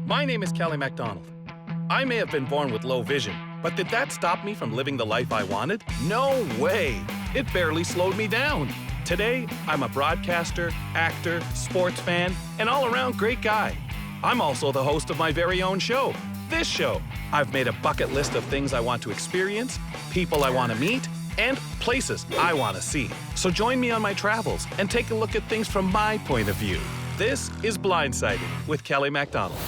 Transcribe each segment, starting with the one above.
My name is Kelly Macdonald. I may have been born with low vision, but did that stop me from living the life I wanted? No way! It barely slowed me down. Today, I'm a broadcaster, actor, sports fan, and all-around great guy. I'm also the host of my very own show, this show. I've made a bucket list of things I want to experience, people I want to meet, and places I want to see. So join me on my travels and take a look at things from my point of view. This is Blindsided with Kelly Macdonald.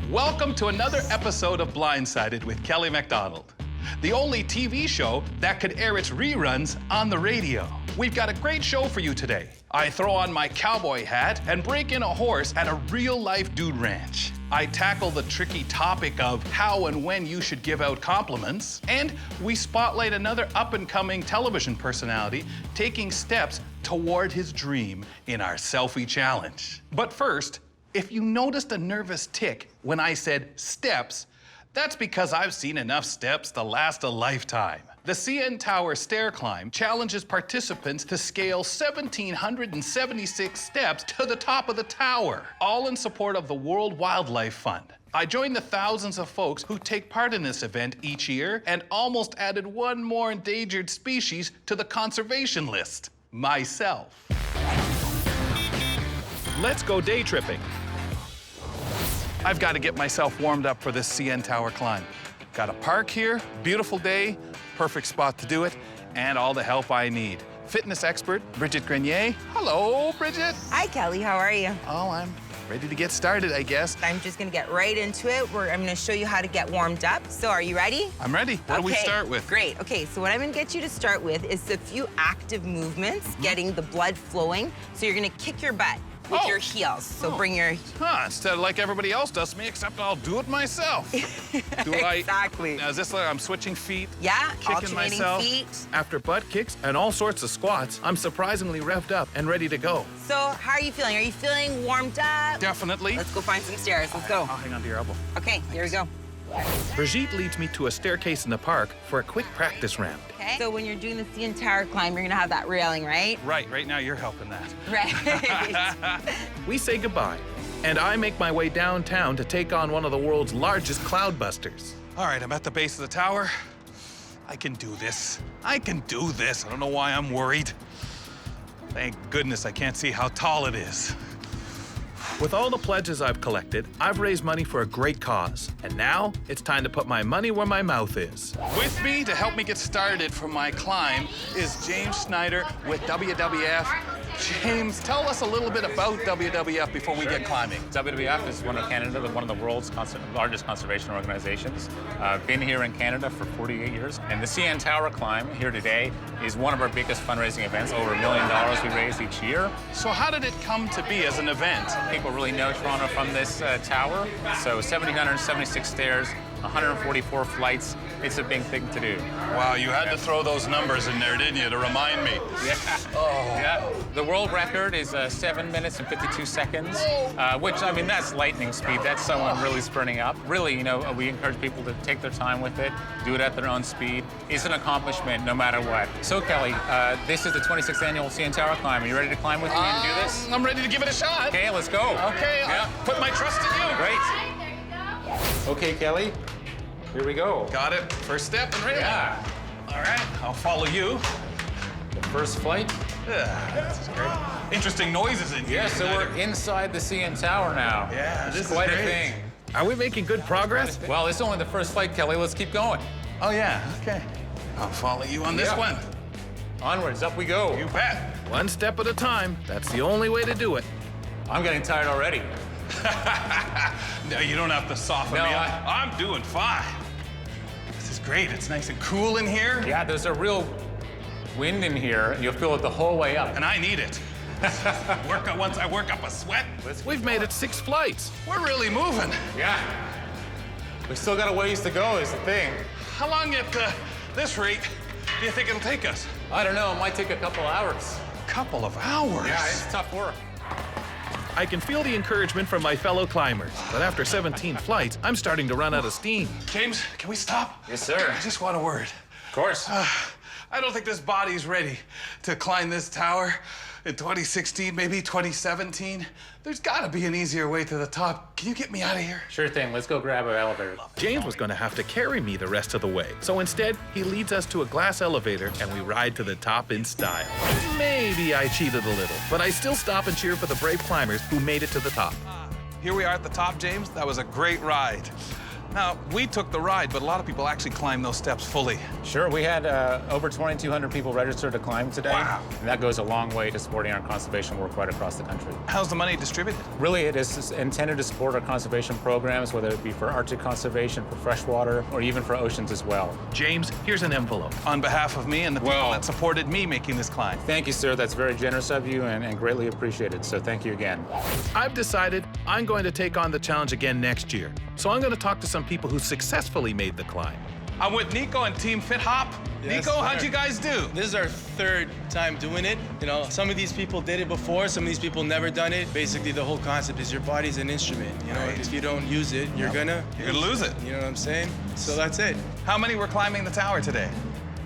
Welcome to another episode of Blindsided with Kelly Macdonald, the only TV show that could air its reruns on the radio. We've got a great show for you today. I throw on my cowboy hat and break in a horse at a real-life dude ranch. I tackle the tricky topic of how and when you should give out compliments. And we spotlight another up-and-coming television personality taking steps toward his dream in our selfie challenge. But first, if you noticed a nervous tick when I said steps, that's because I've seen enough steps to last a lifetime. The CN Tower stair climb challenges participants to scale 1,776 steps to the top of the tower, all in support of the World Wildlife Fund. I joined the thousands of folks who take part in this event each year and almost added one more endangered species to the conservation list, myself. Let's go day tripping. I've got to get myself warmed up for this CN Tower climb. Got a park here, beautiful day, perfect spot to do it, and all the help I need. Fitness expert, Bridget Grenier. Hello, Bridget. Hi, Kelly. How are you? Oh, I'm ready to get started, I guess. I'm just gonna get right into it. I'm gonna show you how to get warmed up. So are you ready? I'm ready. What do we start with? Great. Okay, so what I'm gonna get you to start with is a few active movements, getting the blood flowing. So you're gonna kick your butt with your heels. So bring your... Instead of like everybody else does me, except I'll do it myself. Exactly. Now, is this like I'm switching feet? Yeah, kicking alternating myself? feet. After butt kicks and all sorts of squats, I'm surprisingly revved up and ready to go. So how are you feeling? Are you feeling warmed up? Definitely. Let's go find some stairs. Let's go. I'll hang on to your elbow. Okay, here we go. Brigitte leads me to a staircase in the park for a quick practice round. Okay. So when you're doing the CN Tower climb, you're gonna have that railing, right? Right now you're helping that. Right. We say goodbye, and I make my way downtown to take on one of the world's largest cloudbusters. All right, I'm at the base of the tower. I can do this. I don't know why I'm worried. Thank goodness I can't see how tall it is. With all the pledges I've collected, I've raised money for a great cause. And now, it's time to put my money where my mouth is. With me to help me get started for my climb is James Snyder with WWF. James, tell us a little bit about WWF before we get climbing. WWF is one of the world's largest conservation organizations. Been here in Canada for 48 years. And the CN Tower climb here today is one of our biggest fundraising events. Over $1 million we raise each year. So how did it come to be as an event? People really know Toronto from this tower. So 1,776 stairs, 144 flights. It's a big thing to do. Wow, you had to throw those numbers in there, didn't you, to remind me? Yeah. Oh. Yeah. The world record is 7 minutes and 52 seconds, which, I mean, that's lightning speed. That's someone really sprinting up. Really, you know, we encourage people to take their time with it, do it at their own speed. It's an accomplishment no matter what. So, Kelly, this is the 26th annual CN Tower climb. Are you ready to climb with me and do this? I'm ready to give it a shot. Okay, let's go. Okay, yeah. I'll put my trust in you. Great. Okay, Kelly, here we go. Got it. First step and railing. Yeah. All right, I'll follow you. The first flight. Yeah, this is great. Interesting noises in here. Yeah, so we're inside the CN Tower now. Yeah, this is quite great. a thing. Are we making good progress? Well, it's only the first flight, Kelly. Let's keep going. Oh, yeah, okay. I'll follow you on this one. Onwards, up we go. You bet. One step at a time. That's the only way to do it. I'm getting tired already. No, you don't have to soften me up. I'm doing fine. This is great. It's nice and cool in here. Yeah, there's a real wind in here. You'll feel it the whole way up. And I need it. Once I work up a sweat. We've made it 6 flights. We're really moving. Yeah. We still got a ways to go is the thing. How long at this rate do you think it'll take us? I don't know. It might take a couple hours. A couple of hours? Yeah, it's tough work. I can feel the encouragement from my fellow climbers, but after 17 flights, I'm starting to run out of steam. James, can we stop? Yes, sir. I just want a word. Of course. I don't think this body's ready to climb this tower. in 2016, maybe 2017. There's gotta be an easier way to the top. Can you get me out of here? Sure thing. Let's go grab an elevator. James was going to have to carry me the rest of the way, so instead, he leads us to a glass elevator and we ride to the top in style. Maybe I cheated a little, but I still stop and cheer for the brave climbers who made it to the top. Here we are at the top, James. That was a great ride. Now, we took the ride, but a lot of people actually climbed those steps fully. Sure, we had over 2,200 people registered to climb today. Wow. And that goes a long way to supporting our conservation work right across the country. How's the money distributed? Really, it is intended to support our conservation programs, whether it be for Arctic conservation, for freshwater, or even for oceans as well. James, here's an envelope. On behalf of me and the people Well- that supported me making this climb. Thank you, sir. That's very generous of you and greatly appreciated. So thank you again. I've decided I'm going to take on the challenge again next year. So I'm going to talk to some people who successfully made the climb. I'm with Nico and Team Fit Hop. Yes, Nico, how'd sir. you guys do? This is our third time doing it. You know, some of these people did it before, some of these people never done it. Basically, the whole concept is your body's an instrument. You know, Right. if you don't use it, you're gonna lose it. You know what I'm saying? So that's it. How many were climbing the tower today?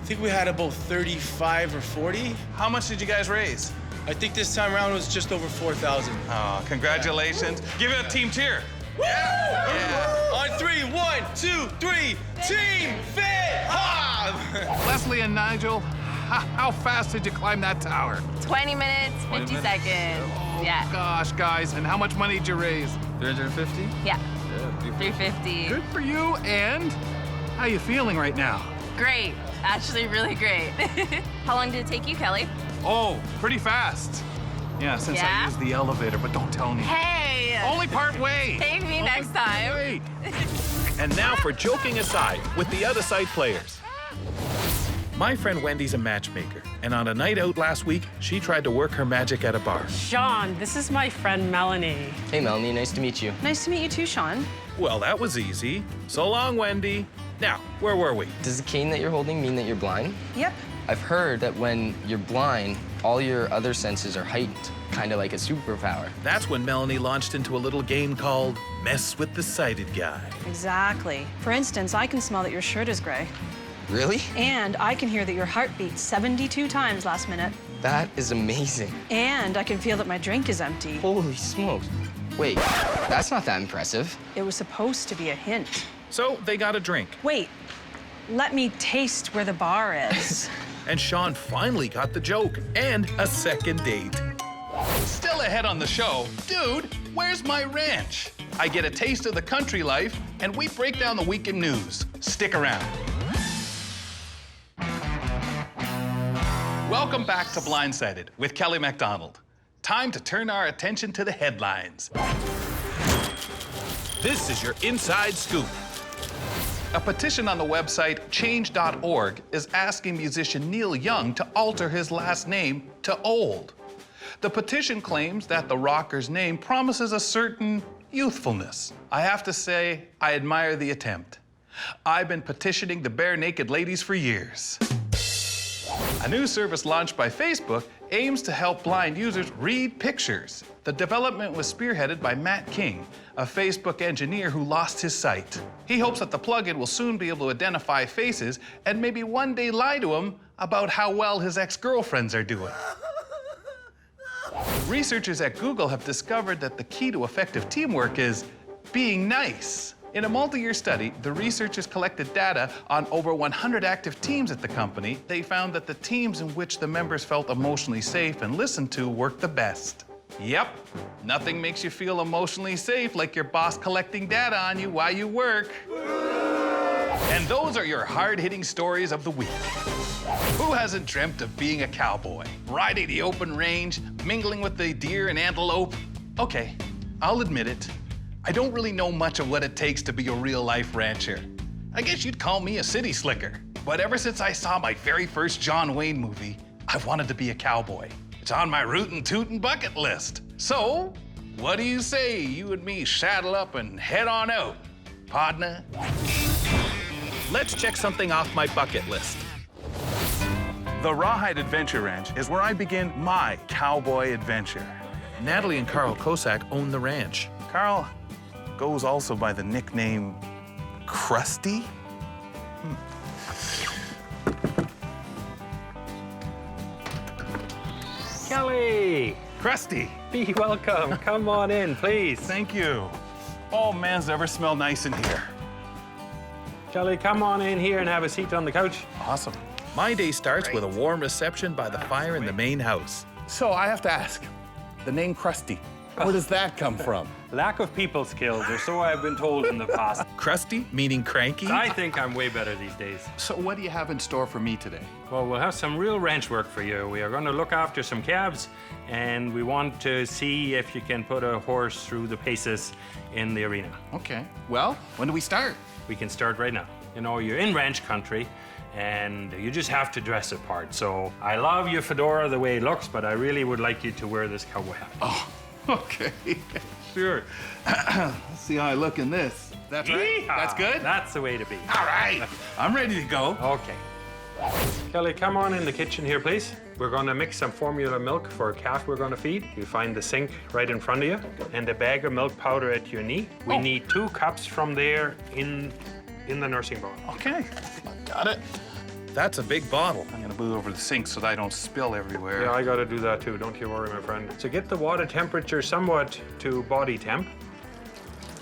I think we had about 35 or 40. How much did you guys raise? I think this time around was just over 4,000. Oh, congratulations. Give it a team cheer. Yeah. On 3, 1, 2, 3, Team Fit Hop! Leslie and Nigel, how fast did you climb that tower? 20 minutes, 50 seconds. Yeah. Gosh, guys, and how much money did you raise? 350? Yeah. 350. Good for you, and how you feeling right now? Great. Actually, really great. How long did it take you, Kelly? Oh, pretty fast. Yeah, since I Yeah? used the elevator, but don't tell me. Hey! Only part way. Take me next time. Wait. And now for joking aside with the other side players. My friend Wendy's a matchmaker, and on a night out last week, she tried to work her magic at a bar. Sean, this is my friend Melanie. Hey, Melanie, nice to meet you. Nice to meet you too, Sean. Well, that was easy. So long, Wendy. Now, where were we? Does the cane that you're holding mean that you're blind? Yep. I've heard that when you're blind, all your other senses are heightened, kind of like a superpower. That's when Melanie launched into a little game called Mess with the Sighted Guy. Exactly. For instance, I can smell that your shirt is gray. Really? And I can hear that your heart beat 72 times last minute. That is amazing. And I can feel that my drink is empty. Holy smokes. Wait, that's not that impressive. It was supposed to be a hint. So they got a drink, Wait, let me taste where the bar is. and Sean finally got the joke and a second date. Still ahead on the show. Dude, where's my ranch? I get a taste of the country life, and we break down the weekend news. Stick around. Welcome back to Blindsided with Kelly Macdonald. Time to turn our attention to the headlines. This is your inside scoop. A petition on the website change.org is asking musician Neil Young to alter his last name to Old. The petition claims that the rocker's name promises a certain youthfulness. I have to say, I admire the attempt. I've been petitioning the bare naked ladies for years. A new service launched by Facebook aims to help blind users read pictures. The development was spearheaded by Matt King, a Facebook engineer who lost his sight. He hopes that the plugin will soon be able to identify faces and maybe one day lie to him about how well his ex-girlfriends are doing. Researchers at Google have discovered that the key to effective teamwork is being nice. In a multi-year study, the researchers collected data on over 100 active teams at the company. They found that the teams in which the members felt emotionally safe and listened to worked the best. Yep, nothing makes you feel emotionally safe like your boss collecting data on you while you work. And those are your hard-hitting stories of the week. Who hasn't dreamt of being a cowboy? Riding the open range, mingling with the deer and antelope? Okay, I'll admit it. I don't really know much of what it takes to be a real-life rancher. I guess you'd call me a city slicker. But ever since I saw my very first John Wayne movie, I've wanted to be a cowboy. It's on my rootin' tootin' bucket list. So, what do you say you and me saddle up and head on out, partner? Let's check something off my bucket list. The Rawhide Adventure Ranch is where I begin my cowboy adventure. Natalie and Carl Kosak own the ranch. Carl goes also by the nickname Krusty. Kelly! Krusty. Be welcome. Come on in, please. Thank you. Oh, man, does it ever smell nice in here. Kelly, come on in here and have a seat on the couch. Awesome. My day starts with a warm reception by the fire in the main house. So I have to ask, the name Krusty, where does that come from? Lack of people skills, or so I've been told in the past. Krusty, meaning cranky? I think I'm way better these days. So what do you have in store for me today? Well, we'll have some real ranch work for you. We are going to look after some calves, and we want to see if you can put a horse through the paces in the arena. Okay. Well, when do we start? We can start right now. You know, you're in ranch country, and you just have to dress the part. So I love your fedora the way it looks, but I really would like you to wear this cowboy hat. Oh, okay. Sure. Let's see how I look in this. That's right? Yeehaw! That's good? That's the way to be. All right. I'm ready to go. Okay. Kelly, come on in the kitchen here, please. We're going to mix some formula milk for a calf we're going to feed. You find the sink right in front of you and a bag of milk powder at your knee. We need 2 cups from there in the nursing bowl. Okay. Got it. That's a big bottle. I'm gonna move over the sink so that I don't spill everywhere. Yeah, I got to do that too. Don't you worry, my friend. So get the water temperature somewhat to body temp.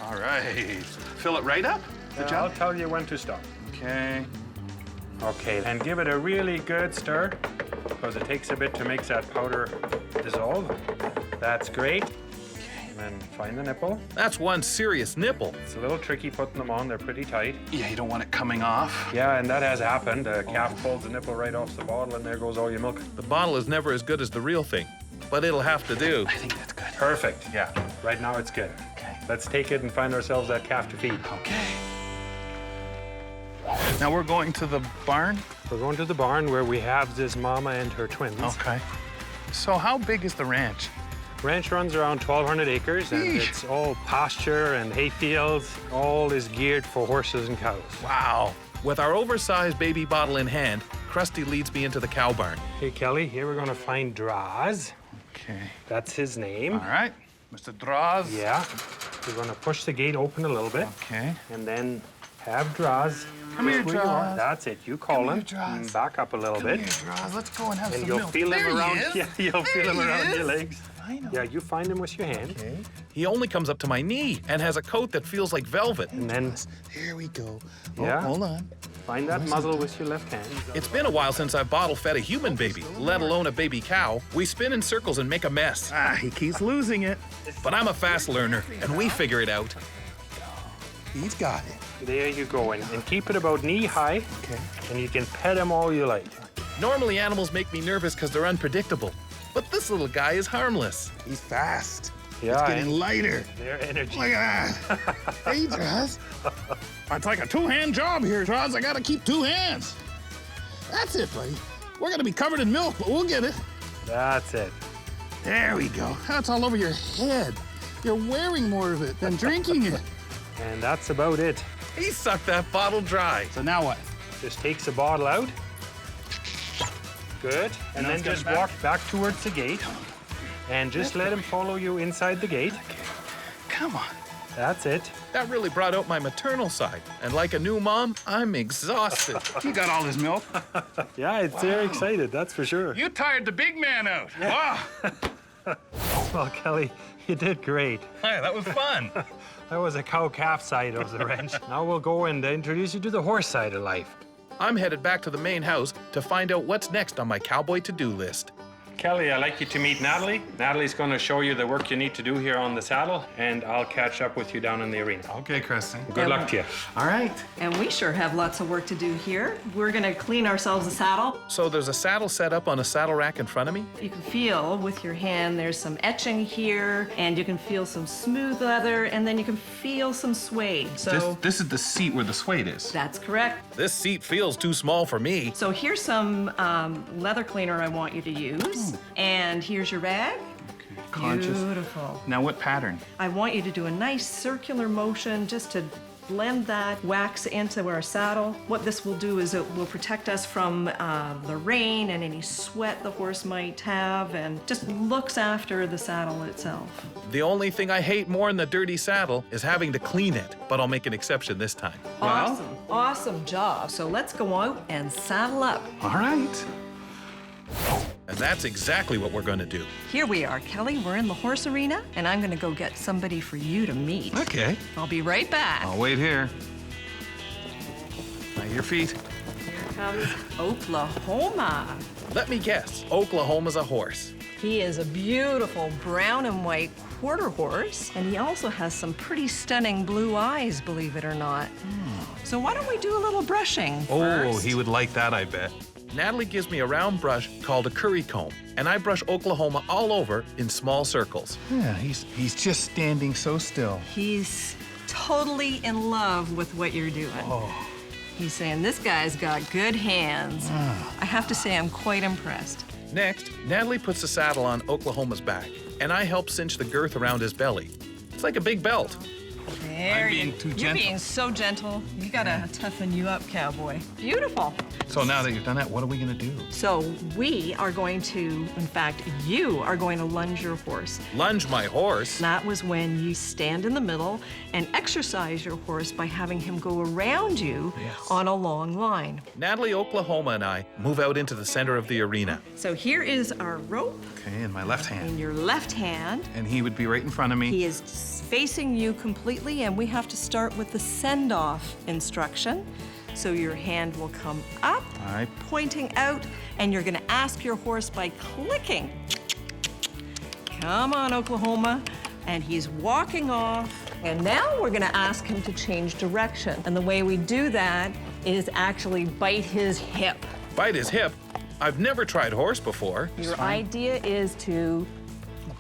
All right. Fill it right up? Good I'll job. tell you when to stop. Okay. Okay, and give it a really good stir, because it takes a bit to make that powder dissolve. That's great. And then find the nipple. That's one serious nipple. It's a little tricky putting them on. They're pretty tight. Yeah, you don't want it coming off. Yeah, and that has happened. A calf pulls the nipple right off the bottle, and there goes all your milk. The bottle is never as good as the real thing, but it'll have to do. I think that's good. Perfect. Yeah. Right now it's good. Okay. Let's take it and find ourselves that calf to feed. Okay. Now we're going to the barn? We're going to the barn where we have this mama and her twins. Okay. So how big is the ranch? Ranch runs around 1,200 acres, and Yeesh. it's all pasture and hay fields. All is geared for horses and cows. Wow. With our oversized baby bottle in hand, Krusty leads me into the cow barn. Hey, Kelly, here we're going to find Draz. Okay. That's his name. All right. Mr. Draws. Yeah. We're going to push the gate open a little bit. Okay. And then have Draz. Come here, Where you are. Draz. That's it. You call him. Draz. Back up a little bit. Here, Draws. Let's go and have And some you'll milk. feel him There around. he is. Yeah, you'll feel him There he around is. your legs. I know. Yeah, you find him with your hand. Okay. He only comes up to my knee and has a coat that feels like velvet. And then Here we go. Yeah. Hold on. find that muzzle with your left hand. It's been a while since I've bottle fed a human baby, let alone a baby cow. We spin in circles and make a mess. Ah, he keeps losing it. But I'm a fast learner, and we figure it out. He's got it. There you go, and keep it about knee high. Okay. And you can pet him all you like. Normally, animals make me nervous because they're unpredictable. But this little guy is harmless. He's fast. Yeah, It's getting lighter. their energy. Look at that. Hey, Droz. It's like a two-hand job here, Droz. I gotta keep 2 hands. That's it, buddy. We're gonna be covered in milk, but we'll get it. That's it. There we go. That's all over your head. You're wearing more of it than drinking it. And that's about it. He sucked that bottle dry. So now what? Just takes the bottle out. Good. And then just walk back towards the gate. And just let him follow you inside the gate. Come on. That's it. That really brought out my maternal side. And like a new mom, I'm exhausted. You got all this milk? Yeah, they're excited, that's for sure. You tired the big man out. Wow. Well, Kelly, you did great. Hey, that was fun. That was a cow-calf side of the ranch. Now we'll go and introduce you to the horse side of life. I'm headed back to the main house to find out what's next on my cowboy to-do list. Kelly, I'd like you to meet Natalie. Natalie's going to show you the work you need to do here on the saddle, and I'll catch up with you down in the arena. Okay, Kristen. Good luck to you. All right. And we sure have lots of work to do here. We're gonna clean ourselves a saddle. So there's a saddle set up on a saddle rack in front of me? You can feel with your hand, there's some etching here, and you can feel some smooth leather, and then you can feel some suede. So This is the seat where the suede is. that's correct. This seat feels too small for me. So here's some leather cleaner I want you to use. And here's your rag. Conscious. Beautiful. Now what pattern? I want you to do a nice circular motion just to blend that wax into our saddle. What this will do is it will protect us from the rain and any sweat the horse might have, and just looks after the saddle itself. The only thing I hate more than the dirty saddle is having to clean it, but I'll make an exception this time. Awesome, awesome job. So let's go out and saddle up. All right. And that's exactly what we're going to do. Here we are, Kelly. We're in the horse arena, and I'm gonna go get somebody for you to meet. Okay. I'll be right back. I'll wait here. Now your feet. Here comes Oklahoma. Let me guess, Oklahoma's a horse. He is a beautiful brown and white quarter horse, and he also has some pretty stunning blue eyes, believe it or not. So why don't we do a little brushing Oh, first? he would like that, I bet. Natalie gives me a round brush called a curry comb, and I brush Oklahoma all over in small circles. Yeah, he's just standing so still. He's totally in love with what you're doing. Oh. He's saying, this guy's got good hands. I have to say, I'm quite impressed. Next, Natalie puts the saddle on Oklahoma's back, and I help cinch the girth around his belly. It's like a big belt. There being too You're gentle. being so gentle. You gotta toughen you up, cowboy. Beautiful. So now that you've done that, what are we gonna do? So we are going to, in fact, you are going to lunge your horse. Lunge my horse? That was when you stand in the middle and exercise your horse by having him go around you on a long line. Natalie, Oklahoma, and I move out into the center of the arena. So here is our rope Okay, in my left hand. in your left hand. And he would be right in front of me. He is facing you completely, and we have to start with the send-off instruction. So your hand will come up, All right. pointing out, and you're gonna ask your horse by clicking. Come on, Oklahoma. And he's walking off. And now we're gonna ask him to change direction. And the way we do that is actually bite his hip. Bite his hip? I've never tried horse before. Your idea is to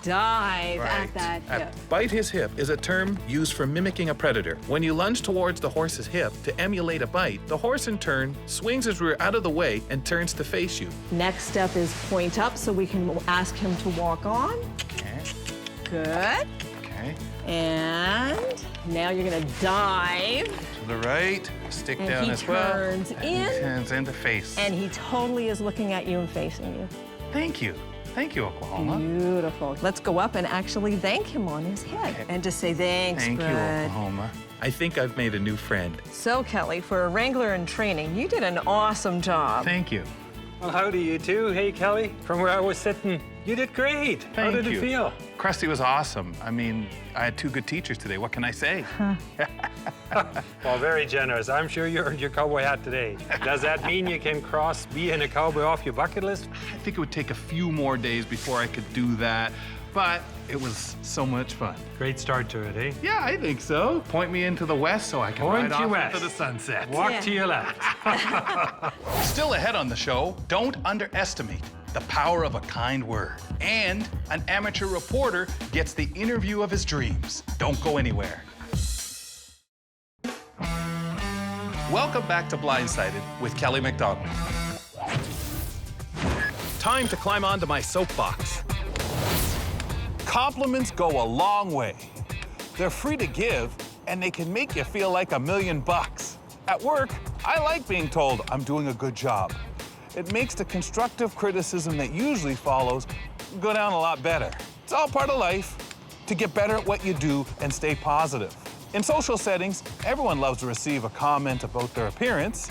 dive at that hip. Bite his hip is a term used for mimicking a predator. When you lunge towards the horse's hip to emulate a bite, the horse in turn swings his rear out of the way and turns to face you. Next step is point up so we can ask him to walk on. Okay. Good. Okay. And now you're gonna dive. To the right, stick And down he as well. turns And he in. turns into face. And he totally is looking at you and facing you. Thank you. Thank you, Oklahoma. Beautiful. Let's go up and actually thank him on his head and just say thanks, Thank you, bud. Oklahoma. I think I've made a new friend. So, Kelly, for a wrangler in training, you did an awesome job. Thank you. Well, howdy, you two. Hey, Kelly. From where I was sitting, you did great. How Thank did you. it feel? Krusty was awesome. I mean, I had two good teachers today. What can I say? Well, very generous. I'm sure you earned your cowboy hat today. Does that mean you can cross being a cowboy off your bucket list? I think it would take a few more days before I could do that, but it was so much fun. Great start to it, eh? Yeah, I think so. Point me into the west so I can Point ride you off west. into the sunset. Walk to your left. Still ahead on the show, don't underestimate the power of a kind word. And an amateur reporter gets the interview of his dreams. Don't go anywhere. Welcome back to Blindsided with Kelly Macdonald. Time to climb onto my soapbox. Compliments go a long way. They're free to give, and they can make you feel like $1,000,000. At work, I like being told I'm doing a good job. It makes the constructive criticism that usually follows go down a lot better. It's all part of life to get better at what you do and stay positive. In social settings, everyone loves to receive a comment about their appearance.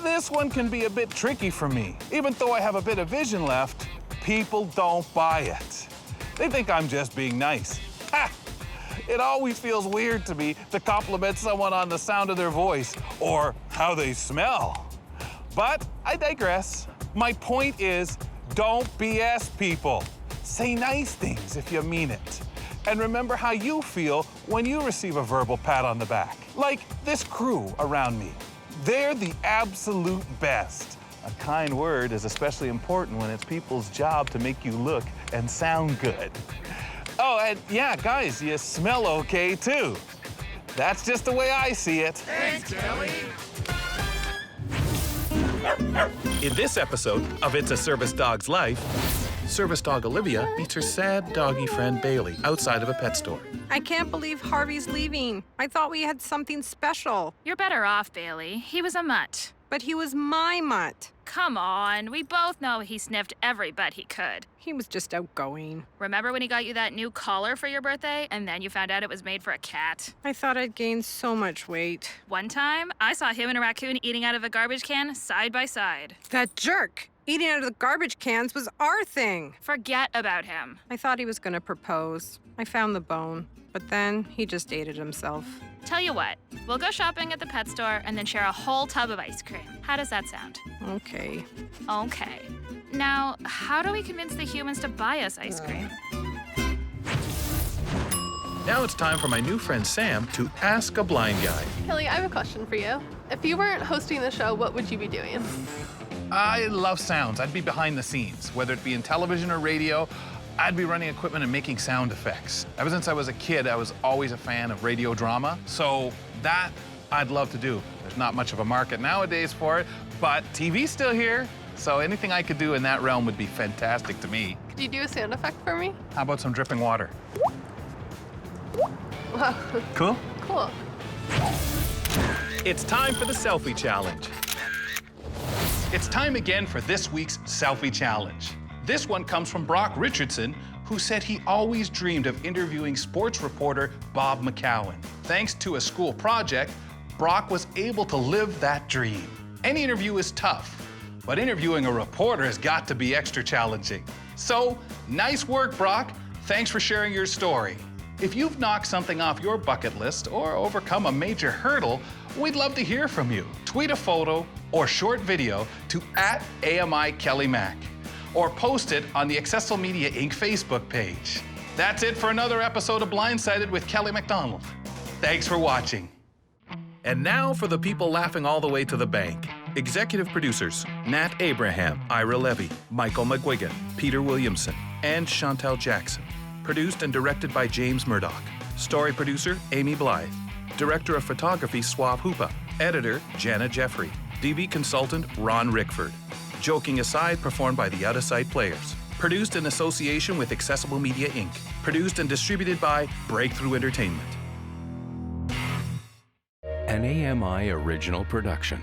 This one can be a bit tricky for me. Even though I have a bit of vision left, people don't buy it. They think I'm just being nice. Ha! It always feels weird to me to compliment someone on the sound of their voice or how they smell. But I digress. My point is, don't BS people. Say nice things if you mean it. And remember how you feel when you receive a verbal pat on the back. Like this crew around me. They're the absolute best. A kind word is especially important when it's people's job to make you look and sound good. Oh, and yeah, guys, you smell okay too. That's just the way I see it. Thanks, Kelly. In this episode of It's a Service Dog's Life, service dog Olivia meets her sad doggy friend Bailey outside of a pet store. I can't believe Harvey's leaving. I thought we had something special. You're better off, Bailey. He was a mutt. But he was my mutt. Come on, we both know he sniffed every butt he could. He was just outgoing. Remember when he got you that new collar for your birthday, and then you found out it was made for a cat? I thought I'd gained so much weight. One time, I saw him and a raccoon eating out of a garbage can side by side. That jerk! Eating out of the garbage cans was our thing. Forget about him. I thought he was gonna propose. I found the bone, but then he just ate it himself. Tell you what, we'll go shopping at the pet store and then share a whole tub of ice cream. How does that sound? Okay. Okay. Now, how do we convince the humans to buy us ice cream? Now it's time for my new friend Sam to ask a blind guy. Kelly, I have a question for you. If you weren't hosting the show, what would you be doing? I love sounds. I'd be behind the scenes, whether it be in television or radio. I'd be running equipment and making sound effects. Ever since I was a kid, I was always a fan of radio drama. So that I'd love to do. There's not much of a market nowadays for it, but TV's still here. So anything I could do in that realm would be fantastic to me. Could you do a sound effect for me? How about some dripping water? Wow. Cool? Cool. It's time for the selfie challenge. It's time again for this week's selfie challenge. This one comes from Brock Richardson, who said he always dreamed of interviewing sports reporter Bob McCowan. Thanks to a school project, Brock was able to live that dream. Any interview is tough, but interviewing a reporter has got to be extra challenging. So, nice work, Brock. Thanks for sharing your story. If you've knocked something off your bucket list or overcome a major hurdle, we'd love to hear from you. Tweet a photo or short video to @AMIKellyMac or post it on the Accessible Media Inc. Facebook page. That's it for another episode of Blindsided with Kelly Macdonald. Thanks for watching. And now for the people laughing all the way to the bank. Executive producers, Nat Abraham, Ira Levy, Michael McGuigan, Peter Williamson, and Chantel Jackson. Produced and directed by James Murdoch. Story producer, Amy Blythe. Director of Photography, Swab Hoopa. Editor, Jana Jeffrey. DB consultant, Ron Rickford. Joking Aside, performed by the Out of Sight Players. Produced in association with Accessible Media Inc. Produced and distributed by Breakthrough Entertainment. An AMI original production.